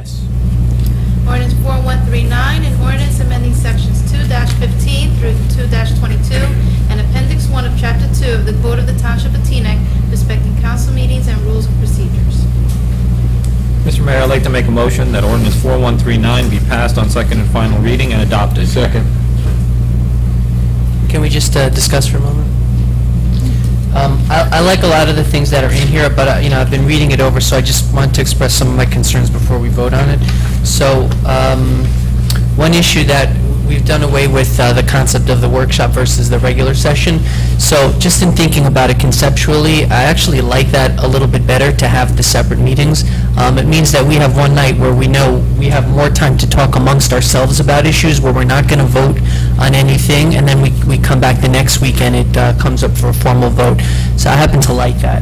Yes. Ordinance 4139, an ordinance amending sections 2-15 through 2-22 and Appendix 1 of Chapter 2 of the Code of the Township of Teaneck respecting council meetings and rules and procedures. Mr. Mayor, I'd like to make a motion that ordinance 4139 be passed on second and final reading and adopted. Second. Can we just discuss for a moment? I like a lot of the things that are in here, but I've been reading it over, so I just want to express some of my concerns before we vote on it. So, one issue that we've done away with the concept of the workshop versus the regular session. So, just in thinking about it conceptually, I actually like that a little bit better to have the separate meetings. It means that we have one night where we know we have more time to talk amongst ourselves about issues, where we're not going to vote on anything, and then we come back the next week and it comes up for a formal vote. So I happen to like that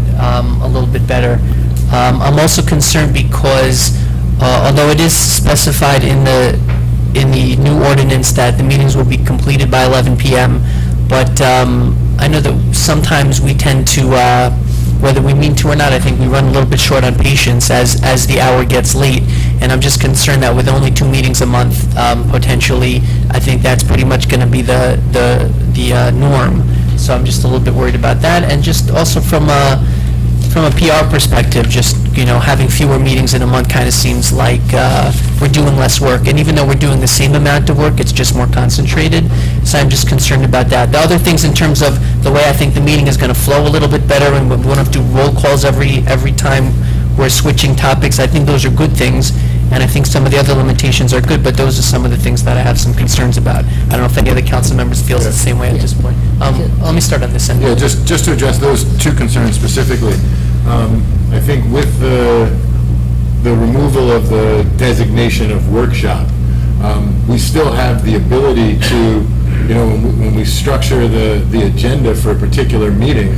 a little bit better. I'm also concerned because although it is specified in the new ordinance that the meetings will be completed by 11 p.m., but I know that sometimes we tend to, whether we mean to or not, I think we run a little bit short on patience as the hour gets late, and I'm just concerned that with only 2 meetings a month, potentially, I think that's pretty much going to be the norm. So I'm just a little bit worried about that, and just also from a PR perspective, just having fewer meetings in a month kind of seems like we're doing less work, and even though we're doing the same amount of work, it's just more concentrated. So I'm just concerned about that. The other things in terms of the way I think the meeting is going to flow a little bit better, and we won't have to do roll calls every time we're switching topics, I think those are good things, and I think some of the other limitations are good, but those are some of the things that I have some concerns about. I don't know if any of the council members feels the same way at this point. Let me start on this end. Yeah, just to address those two concerns specifically, I think with the removal of the designation of workshop, we still have the ability to, when we structure the agenda for a particular meeting,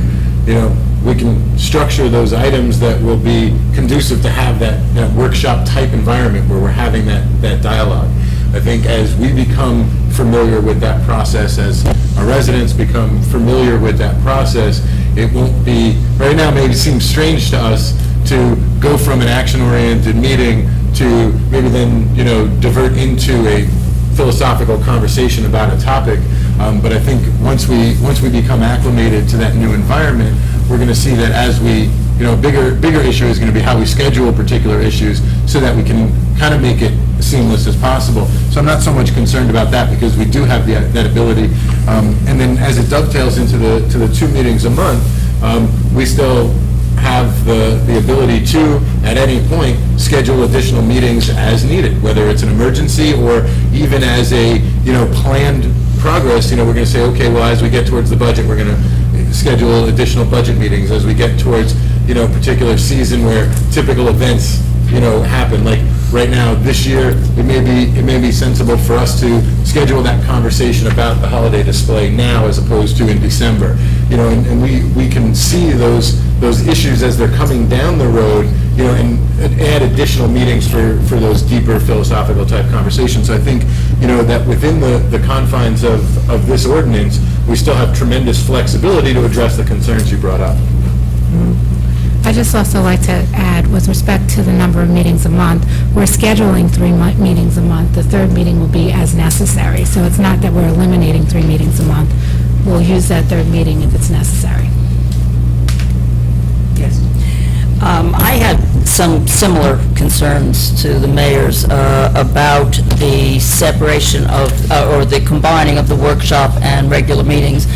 we can structure those items that will be conducive to have that workshop type environment where we're having that dialogue. I think as we become familiar with that process, as our residents become familiar with that process, it won't be, right now maybe it seems strange to us to go from an action-oriented meeting to maybe then, divert into a philosophical conversation about a topic. But I think once we become acclimated to that new environment, we're going to see that as we, bigger issue is going to be how we schedule particular issues so that we can kind of make it seamless as possible. So I'm not so much concerned about that because we do have that ability. And then as it dovetails into the 2 meetings a month, we still have the ability to, at any point, schedule additional meetings as needed, whether it's an emergency or even as a, planned progress. We're going to say, okay, well, as we get towards the budget, we're going to schedule additional budget meetings. As we get towards, particular season where typical events, happen. Like right now, this year, it may be sensible for us to schedule that conversation about the holiday display now as opposed to in December. And we can see those issues as they're coming down the road, and add additional meetings for those deeper philosophical type conversations. So I think, that within the confines of this ordinance, we still have tremendous flexibility to address the concerns you brought up. I just also like to add, with respect to the number of meetings a month, we're scheduling 3 meetings a month. The 3rd meeting will be as necessary. So it's not that we're eliminating 3 meetings a month. We'll use that 3rd meeting if it's necessary. Yes. I had some similar concerns to the mayor's about the separation of, or the combining of the workshop and regular meetings.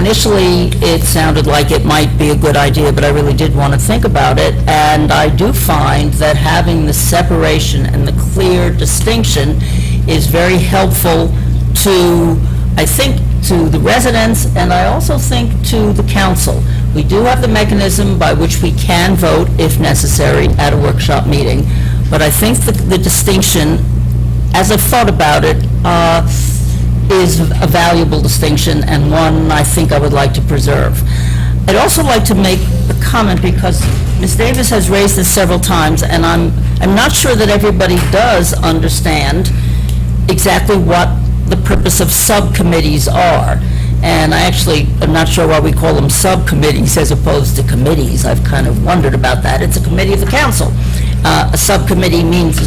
Initially it sounded like it might be a good idea, but I really did want to think about it, and I do find that having the separation and the clear distinction is very helpful to, I think, to the residents, and I also think to the council. We do have the mechanism by which we can vote, if necessary, at a workshop meeting, but I think the distinction, as I've thought about it, is a valuable distinction and one I think I would like to preserve. I'd also like to make a comment because Ms. Davis has raised this several times, and I'm not sure that everybody does understand exactly what the purpose of subcommittees are. And I actually am not sure why we call them subcommittees as opposed to committees. I've kind of wondered about that. It's a committee of the council. a subcommittee means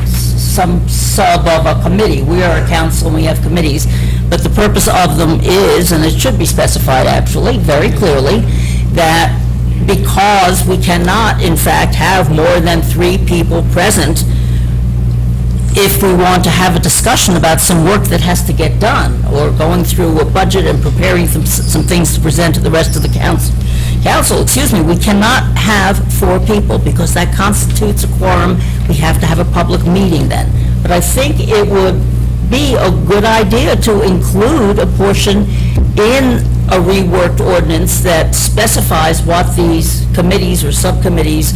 some sub of a committee. We are a council and we have committees, but the purpose of them is, and it should be specified actually very clearly, that because we cannot, in fact, have more than 3 people present if we want to have a discussion about some work that has to get done, or going through a budget and preparing some things to present to the rest of the council, we cannot have 4 people, because that constitutes a quorum. We have to have a public meeting then. But I think it would be a good idea to include a portion in a reworked ordinance that specifies what these committees or subcommittees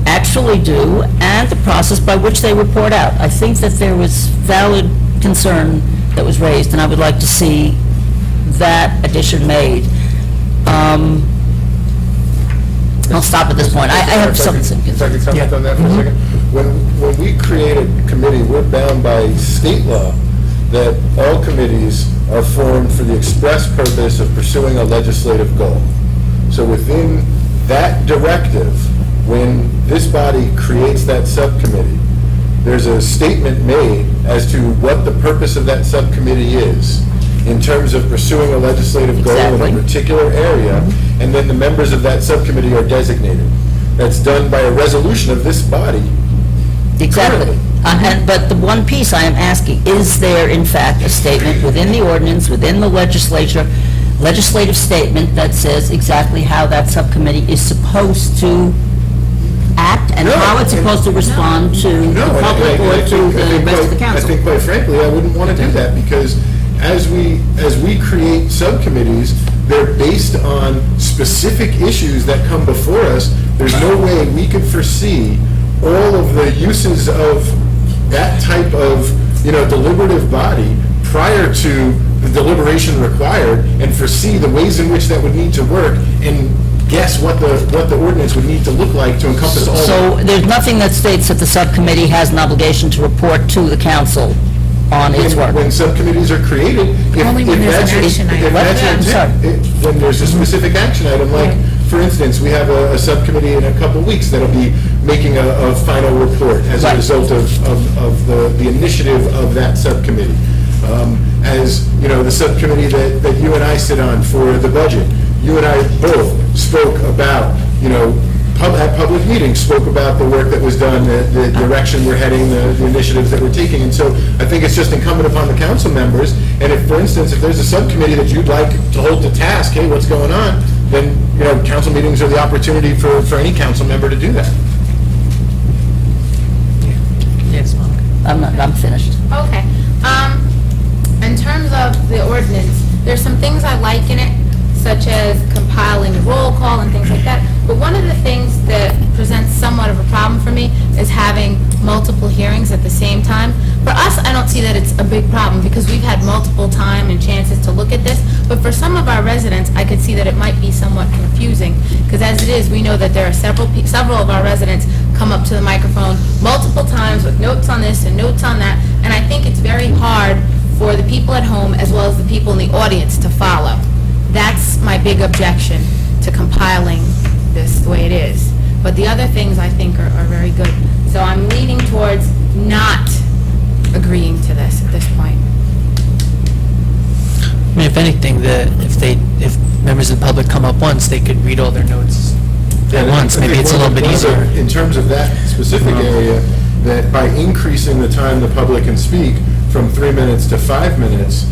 actually do and the process by which they report out. I think that there was valid concern that was raised, and I would like to see that addition made. I'll stop at this point. I have something. If I could comment on that for a second. When we create a committee, we're bound by state law that all committees are formed for the express purpose of pursuing a legislative goal. So within that directive, when this body creates that subcommittee, there's a statement made as to what the purpose of that subcommittee is in terms of pursuing a legislative goal in Exactly. a particular area, and then the members of that subcommittee are designated. That's done by a resolution of this body. Exactly. But the one piece I am asking, is there in fact a statement within the ordinance, within the legislative statement that says exactly how that subcommittee is supposed to act and No, how it's supposed to respond to the No, public or to the rest of the I council? think quite frankly, I wouldn't want to do that, because as we create subcommittees, they're based on specific issues that come before us. There's no way we could foresee all of the uses of that type of, deliberative body prior to the deliberation required, and foresee the ways in which that would need to work, and guess what the ordinance would need to look like to encompass all of it. So there's nothing that states that the subcommittee has an obligation to report to the council on its work? When subcommittees are created, Only when there's an action item. Then there's a specific action item, like, for instance, we have a subcommittee in a couple weeks that'll be making a final report as a Right. result of the initiative of that subcommittee. As, the subcommittee that you and I sit on for the budget, you and I both spoke about, at public meetings, spoke about the work that was done, the direction we're heading, the initiatives that we're taking. And so I think it's just incumbent upon the council members, and if, for instance, if there's a subcommittee that you'd like to hold to task, hey, what's going on, then, council meetings are the opportunity for any council member to do that. Yes, Monica. I'm finished. Okay. In terms of the ordinance, there's some things I like in it, such as compiling the roll call and things like that. But one of the things that presents somewhat of a problem for me is having multiple hearings at the same time. For us, I don't see that it's a big problem, because we've had multiple time and chances to look at this. But for some of our residents, I could see that it might be somewhat confusing, because as it is, we know that there are several of our residents come up to the microphone multiple times with notes on this and notes on that, and I think it's very hard for the people at home as well as the people in the audience to follow. That's my big objection to compiling this the way it is. But the other things I think are very good. So I'm leaning towards not agreeing to this at this point. I mean, if anything, if members of the public come up once, they could read all their notes at once. Maybe it's a little bit easier. In terms of that specific area, that by increasing the time the public can speak from 3 minutes to 5 minutes,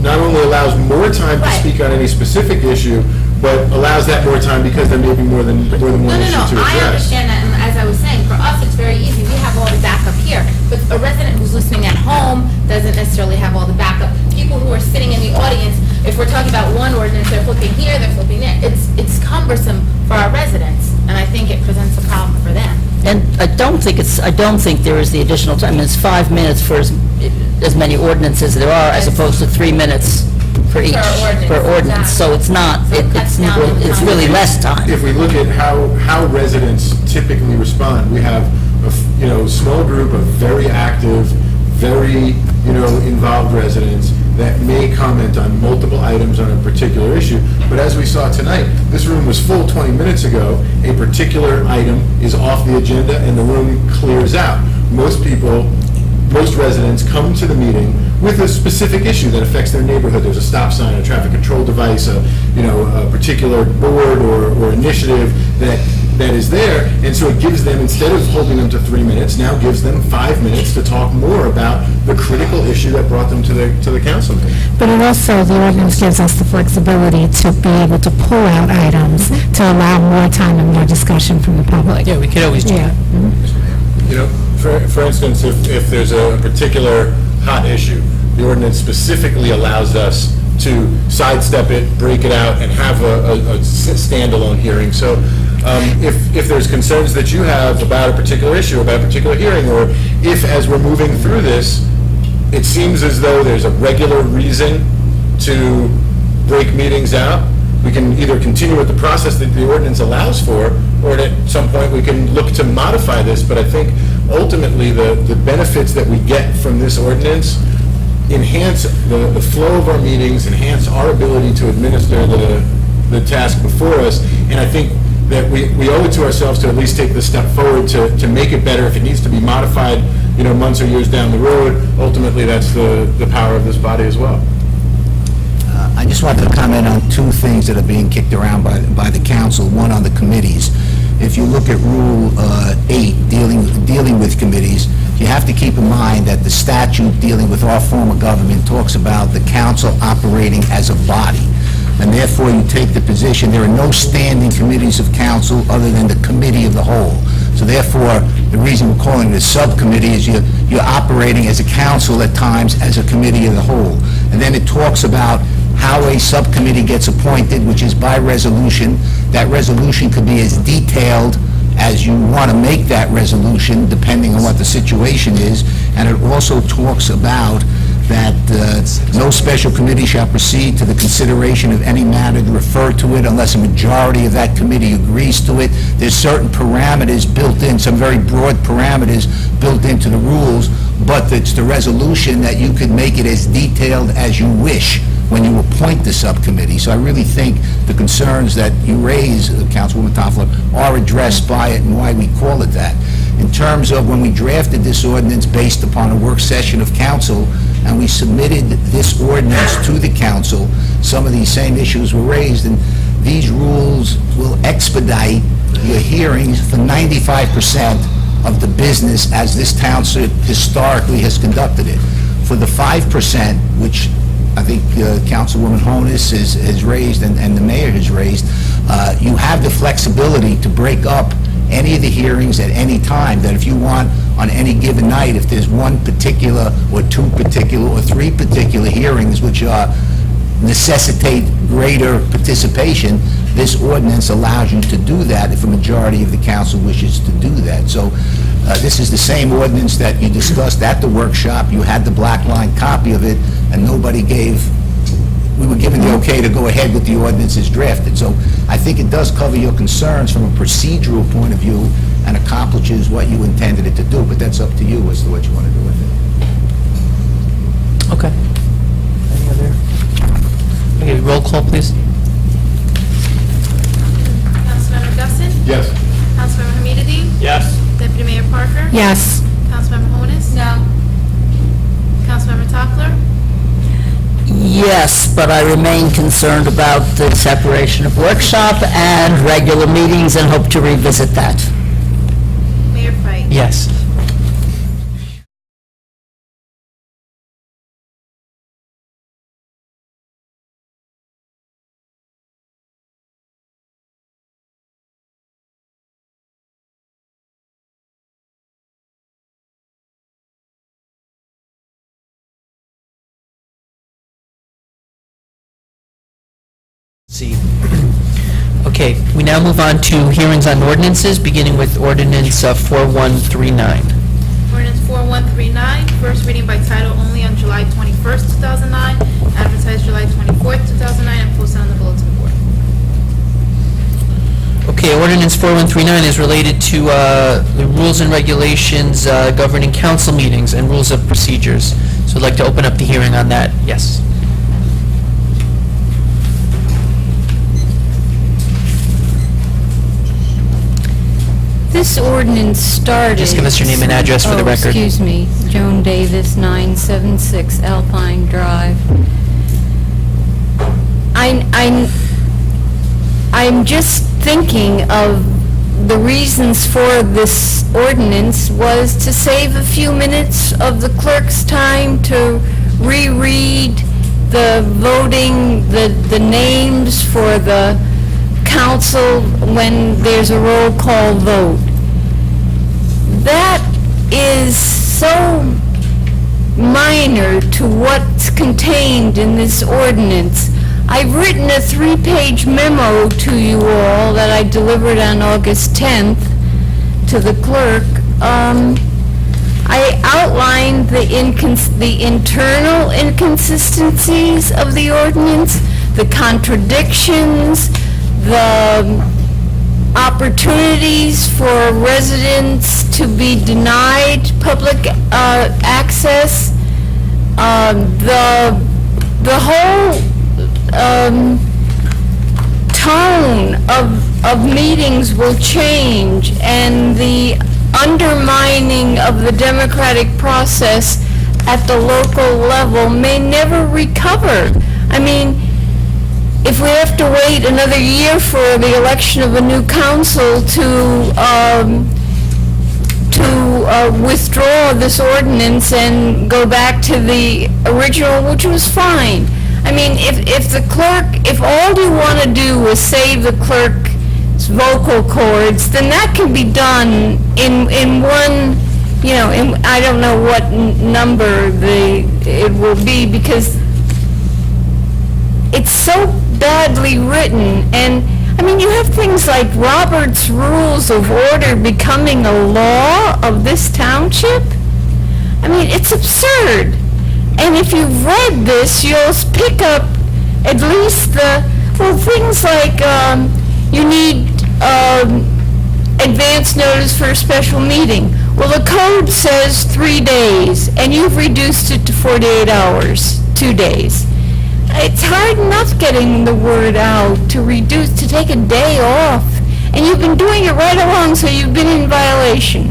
not only allows more time to Right. speak on any specific issue, but allows that more time because there may be more than one issue to No, I address. understand that, and as I was saying, for us, it's very easy. We have all the backup here. But a resident who's listening at home doesn't necessarily have all the backup. People who are sitting in the audience, if we're talking about one ordinance, they're flipping here, they're flipping there. It's cumbersome for our residents, and I think it presents a problem for them. And I don't think there is the additional time. It's 5 minutes for as many ordinances there are, as opposed to 3 minutes for each, ordinance, per ordinance. exactly. So it's not, So it cuts down the it's time. really less time. If we look at how residents typically respond, we have a small group of very active, very involved residents, that may comment on multiple items on a particular issue. But as we saw tonight, this room was full 20 minutes ago. A particular item is off the agenda and the room clears out. Most residents come to the meeting with a specific issue that affects their neighborhood. There's a stop sign, a traffic control device, a particular board or initiative that is there, and so it gives them, instead of holding them to 3 minutes, now gives them 5 minutes to talk more about the critical issue that brought them to the council meeting. But it also, the ordinance gives us the flexibility to be able to pull out items to allow more time and more discussion from the public. Yeah, we could always do that. For instance, if there's a particular hot issue, the ordinance specifically allows us to sidestep it, break it out, and have a standalone hearing. So if there's concerns that you have about a particular issue, about a particular hearing, or if, as we're moving through this, it seems as though there's a regular reason to break meetings out, we can either continue with the process that the ordinance allows for, or at some point we can look to modify this. But I think ultimately the benefits that we get from this ordinance enhance the flow of our meetings, enhance our ability to administer the task before us, and I think that we owe it to ourselves to at least take the step forward to make it better. If it needs to be modified, months or years down the road, ultimately that's the power of this body as well. I just wanted to comment on two things that are being kicked around by the council, one on the committees. If you look at Rule 8, dealing with committees, you have to keep in mind that the statute dealing with our form of government talks about the council operating as a body. And therefore, you take the position, there are no standing committees of council other than the committee of the whole. So therefore, the reason we're calling it a subcommittee is you're operating as a council at times as a committee of the whole. And then it talks about how a subcommittee gets appointed, which is by resolution. That resolution could be as detailed as you want to make that resolution, depending on what the situation is. And it also talks about that no special committee shall proceed to the consideration of any matter to refer to it unless a majority of that committee agrees to it. There's certain parameters built in, some very broad parameters built into the rules, but it's the resolution that you can make it as detailed as you wish when you appoint the subcommittee. So I really think the concerns that you raise, Councilwoman Toffler, are addressed by it and why we call it that. In terms of when we drafted this ordinance based upon a work session of council, and we submitted this ordinance to the council, some of these same issues were raised, and these rules will expedite your hearings for 95% of the business as this township historically has conducted it. For the 5%, which I think Councilwoman Honus has raised and the mayor has raised, you have the flexibility to break up any of the hearings at any time, that if you want on any given night, if there's one particular or two particular or three particular hearings which necessitate greater participation, this ordinance allows you to do that if a majority of the council wishes to do that. So this is the same ordinance that you discussed at the workshop. You had the black line copy of it, and we were given the okay to go ahead with the ordinance as drafted. So I think it does cover your concerns from a procedural point of view and accomplishes what you intended it to do, but that's up to you as to what you want to do with it. Okay. Any other? Okay, roll call, please. Councilmember Gusson? Yes. Councilmember Hamidity? Yes. Deputy Mayor Parker? Yes. Councilmember Honus? No. Councilmember Toffler? Yes, but I remain concerned about the separation of workshop and regular meetings and hope to revisit that. Mayor Pike? Yes. See. Okay, we now move on to hearings on ordinances, beginning with ordinance 4139. Ordinance 4139, first reading by title only on July 21st, 2009, advertised July 24th, 2009, and posted on the bulletin board. Okay, ordinance 4139 is related to the rules and regulations governing council meetings and rules of procedures. So I'd like to open up the hearing on that. Yes. This ordinance started... Just give us your name and address for the record. Excuse me. Joan Davis, 976 Alpine Drive. I'm just thinking of the reasons for this ordinance was to save a few minutes of the clerk's time to reread the voting, the names for the council when there's a roll call vote. That is so minor to what's contained in this ordinance. I've written a 3-page memo to you all that I delivered on August 10th to the clerk. I outlined the internal inconsistencies of the ordinance, the contradictions, the opportunities for residents to be denied public access, the whole tone of meetings will change, and the undermining of the democratic process at the local level may never recover. I mean, if we have to wait another year for the election of a new council to withdraw this ordinance and go back to the original, which was fine. I mean, if all you want to do is save the clerk's vocal cords, then that can be done in one, I don't know what number it will be, because it's so badly written. And I mean, you have things like Robert's Rules of Order becoming a law of this township. I mean, it's absurd. And if you've read this, you'll pick up at least things like you need advance notice for a special meeting. Well, the code says 3 days, and you've reduced it to 48 hours, 2 days. It's hard enough getting the word out to take a day off, and you've been doing it right along, so you've been in violation.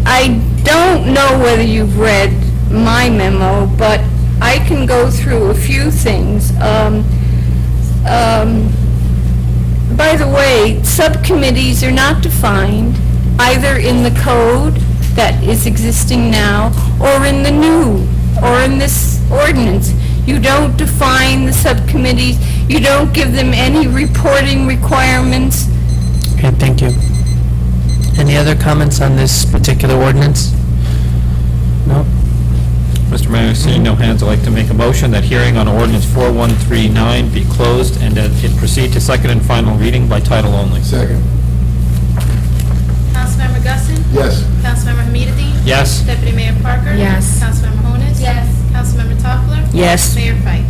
I don't know whether you've read my memo, but I can go through a few things. By the way, subcommittees are not defined either in the code that is existing now or in the new, or in this ordinance. You don't define the subcommittees. You don't give them any reporting requirements. Okay, thank you. Any other comments on this particular ordinance? No? Mr. Mayor, seeing no hands, I'd like to make a motion that hearing on ordinance 4139 be closed and that it proceed to second and final reading by title only. Second. Councilmember Gusson? Yes. Councilmember Hamidity? Yes. Deputy Mayor Parker? Yes. Councilmember Honas? Yes. Councilmember Toffler? Yes. Mayor Pike?